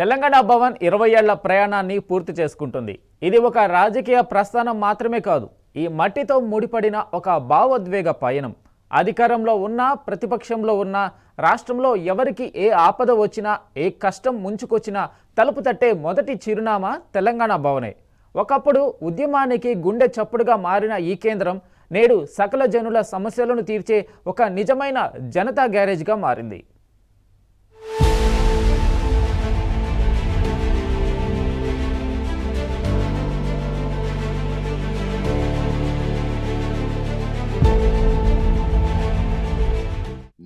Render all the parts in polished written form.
తెలంగాణ భవన్ 20 ఏళ్ల ప్రయాణాన్ని పూర్తి చేసుకుంటుంది. ఇది ఒక రాజకీయ ప్రస్థానం మాత్రమే కాదు, ఈ మట్టితో ముడిపడిన ఒక భావోద్వేగ పయనం. అధికారంలో ఉన్నా, ప్రతిపక్షంలో ఉన్నా, రాష్ట్రంలో ఎవరికి ఏ ఆపద వచ్చినా, ఏ కష్టం ముంచుకొచ్చినా తలుపు తట్టే మొదటి చిరునామా తెలంగాణ భవనే. ఒకప్పుడు ఉద్యమానికి గుండె చప్పుడుగా మారిన ఈ కేంద్రం నేడు సకల జనుల సమస్యలను తీర్చే ఒక నిజమైన జనతా గ్యారేజ్గా మారింది.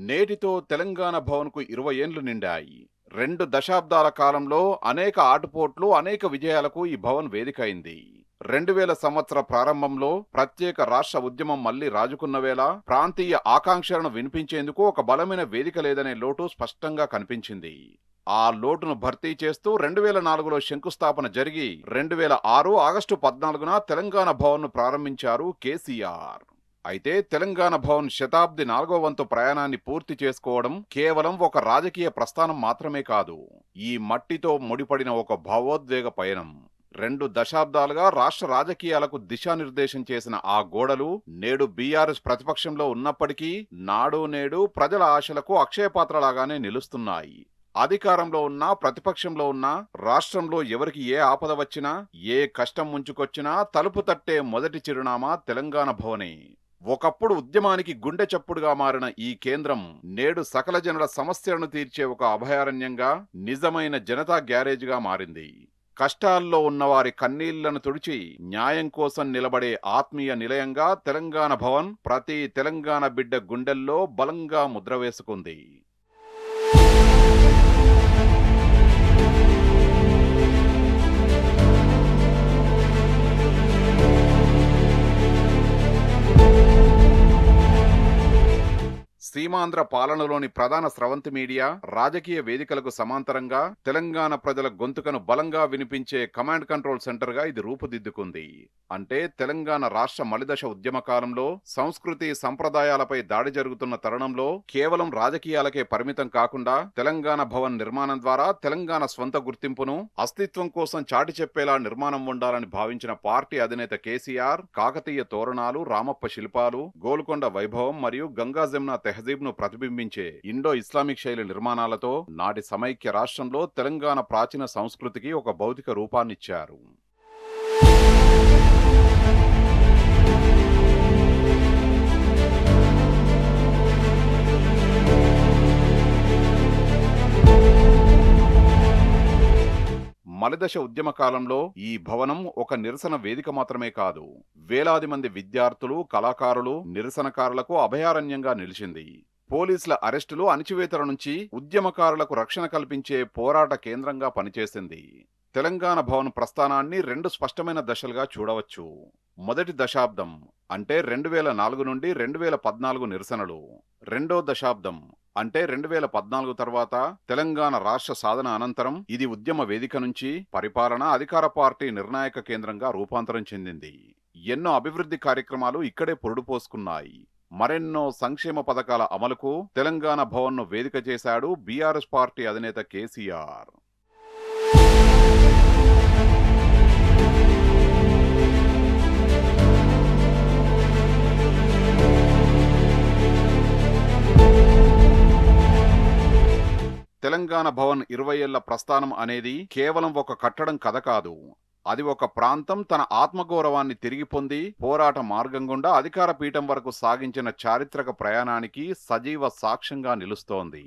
నేటితో తెలంగాణ భవన్కు 20 ఏండ్లు నిండాయి. 2 దశాబ్దాల కాలంలో అనేక ఆటుపోట్లు, అనేక విజయాలకు ఈ భవన్ వేదిక అయింది. 2000 సంవత్సర ప్రారంభంలో ప్రత్యేక రాష్ట్ర ఉద్యమం మళ్లీ రాజుకున్న వేళ ప్రాంతీయ ఆకాంక్షలను వినిపించేందుకు ఒక బలమైన వేదిక లేదనే లోటు స్పష్టంగా కనిపించింది. ఆ లోటును భర్తీ చేస్తూ 2004లో శంకుస్థాపన జరిగి 2006 ఆగస్టు 14న తెలంగాణ భవన్ను ప్రారంభించారు కేసీఆర్. అయితే తెలంగాణ భవన్ శతాబ్ది 4వ వంతు ప్రయాణాన్ని పూర్తి చేసుకోవడం కేవలం ఒక రాజకీయ ప్రస్థానం మాత్రమే కాదు, ఈ మట్టితో ముడిపడిన ఒక భావోద్వేగ పయనం. 2 దశాబ్దాలుగా రాష్ట్ర రాజకీయాలకు దిశానిర్దేశం చేసిన ఆ గోడలు నేడు బీఆర్ఎస్ ప్రతిపక్షంలో ఉన్నప్పటికీ నాడు నేడు ప్రజల ఆశలకు అక్షయపాత్రలాగానే నిలుస్తున్నాయి. అధికారంలో ఉన్నా, ప్రతిపక్షంలో ఉన్నా, రాష్ట్రంలో ఎవరికి ఏ ఆపద వచ్చినా, ఏ కష్టం ముంచుకొచ్చినా తలుపు తట్టే మొదటి చిరునామా తెలంగాణ భవనే. ఒకప్పుడు ఉద్యమానికి గుండె చప్పుడుగా మారిన ఈ కేంద్రం నేడు సకల జనుల సమస్యలను తీర్చే ఒక అభయారణ్యంగా, నిజమైన జనతా గ్యారేజ్గా మారింది. కష్టాల్లో ఉన్నవారి కన్నీళ్లను తుడిచి న్యాయం కోసం నిలబడే ఆత్మీయ నిలయంగా తెలంగాణ భవన్ ప్రతి తెలంగాణ బిడ్డ గుండెల్లో బలంగా ముద్ర వేసుకుంది. సీమాంధ్ర పాలనలోని ప్రధాన స్రవంతి మీడియా, రాజకీయ వేదికలకు సమాంతరంగా తెలంగాణ ప్రజల గొంతుకను బలంగా వినిపించే కమాండ్ కంట్రోల్ సెంటర్ గా ఇది రూపుదిద్దుకుంది. అంటే తెలంగాణ రాష్ట్ర మలిదశ ఉద్యమ కాలంలో సంస్కృతి సంప్రదాయాలపై దాడి జరుగుతున్న తరుణంలో కేవలం రాజకీయాలకే పరిమితం కాకుండా తెలంగాణ భవన్ నిర్మాణం ద్వారా తెలంగాణ స్వంత గుర్తింపును, అస్తిత్వం కోసం చాటి చెప్పేలా నిర్మాణం ఉండాలని భావించిన పార్టీ అధినేత కేసీఆర్ కాకతీయ తోరణాలు, రామప్ప శిల్పాలు, గోల్కొండ వైభవం మరియు గంగా జమున తెహజీబ్ను ప్రతిబింబించే ఇండో ఇస్లామిక్ శైలి నిర్మాణాలతో నాటి సమైక్య రాష్ట్రంలో తెలంగాణ ప్రాచీన సంస్కృతికి ఒక భౌతిక రూపాన్నిచ్చారు. మలిదశ ఉద్యమ కాలంలో ఈ భవనం ఒక నిరసన వేదిక మాత్రమే కాదు, వేలాది మంది విద్యార్థులు, కళాకారులు, నిరసనకారులకు అభయారణ్యంగా నిలిచింది. పోలీసుల అరెస్టులు, అణచివేతల నుంచి ఉద్యమకారులకు రక్షణ కల్పించే పోరాట కేంద్రంగా పనిచేసింది. తెలంగాణ భవన్ ప్రస్థానాన్ని 2 స్పష్టమైన దశలుగా చూడవచ్చు. మొదటి దశాబ్దం అంటే 2004 నుండి 2014 నిరసనలు. రెండో దశాబ్దం అంటే 2014 తర్వాత తెలంగాణ రాష్ట్ర సాధన అనంతరం ఇది ఉద్యమ వేదిక నుంచి పరిపాలన, అధికార పార్టీ నిర్ణాయక కేంద్రంగా రూపాంతరం చెందింది. ఎన్నో అభివృద్ధి కార్యక్రమాలు ఇక్కడే పొరుడుపోసుకున్నాయి. మరెన్నో సంక్షేమ పథకాల అమలుకు తెలంగాణ భవన్ను వేదిక చేశాడు బీఆర్ఎస్ పార్టీ అధినేత కేసీఆర్. తెలంగాణ భవన్ 20 ఏళ్ల ప్రస్థానం అనేది కేవలం ఒక కట్టడం కథ కాదు, అది ఒక ప్రాంతం తన ఆత్మగౌరవాన్ని తిరిగి పొంది పోరాట మార్గం గుండా అధికార పీఠం వరకు సాగించిన చారిత్రక ప్రయాణానికి సజీవ సాక్ష్యంగా నిలుస్తోంది.